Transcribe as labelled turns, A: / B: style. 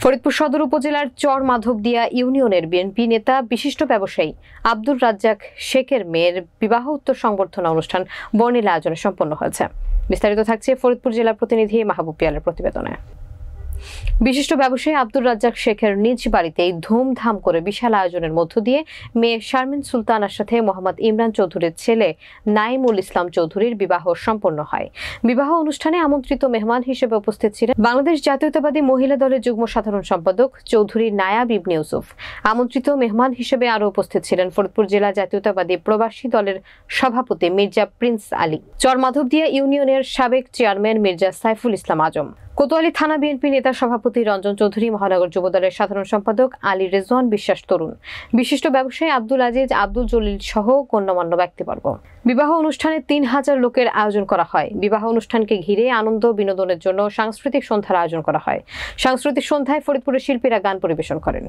A: ফরিদপুর সদর উপজেলার চর মাধবদিয়া ইউনিয়নের বিএনপি নেতা বিশিষ্ট ব্যবসায়ী আব্দুর রাজ্জাক শেখের মেয়ের বিবাহ উত্তর সংবর্ধনা অনুষ্ঠান বর্ণিল আয়োজনে সম্পন্ন হয়েছে। বিস্তারিত থাকছে ফরিদপুর জেলা প্রতিনিধি মাহবুব পিয়ালের প্রতিবেদনে। বিশিষ্ট ব্যবসায়ী আব্দুর রাজ্জাক শেখের নিজ বাড়িতেই ধুমধাম করে বিশাল আয়োজনের মধ্য দিয়ে মেয়ে শারমিন সুলতানার সাথে মোহাম্মদ ইমরান চৌধুরীর ছেলে নাইমুল ইসলাম চৌধুরীর বিবাহ সম্পন্ন হয়। বিবাহ অনুষ্ঠানে আমন্ত্রিত মেহমান হিসেবে উপস্থিত ছিলেন বাংলাদেশ জাতীয়তাবাদী মহিলা দলের যুগ্ম সাধারণ সম্পাদক চৌধুরী নায়াব ইবনে ইউসুফ। আমন্ত্রিত মেহমান হিসেবে আরও উপস্থিত ছিলেন ফরিদপুর জেলা জাতীয়তাবাদী প্রবাসী দলের সভাপতি মির্জা প্রিন্স আলী, চর মাধবদিয়া ইউনিয়নের সাবেক চেয়ারম্যান মির্জা সাইফুল ইসলাম আজম, কোতোয়ালী থানা বিএনপি নেতা সভাপতি রঞ্জন চৌধুরী, মহানগর যুবদলের সাধারণ সম্পাদক আলী রেজওয়ান বিশ্বাস তরুণ, বিশিষ্ট ব্যবসায়ী আব্দুল আজিজ, আব্দুল জলিল সহ গণ্যমান্য ব্যক্তিবর্গ। বিবাহ অনুষ্ঠানে 3000 লোকের আয়োজন করা হয়। বিবাহ অনুষ্ঠানকে ঘিরে আনন্দ বিনোদনের জন্য সাংস্কৃতিক সন্ধ্যার আয়োজন করা হয়। সাংস্কৃতিক সন্ধ্যায় ফরিদপুরের শিল্পীরা গান পরিবেশন করেন।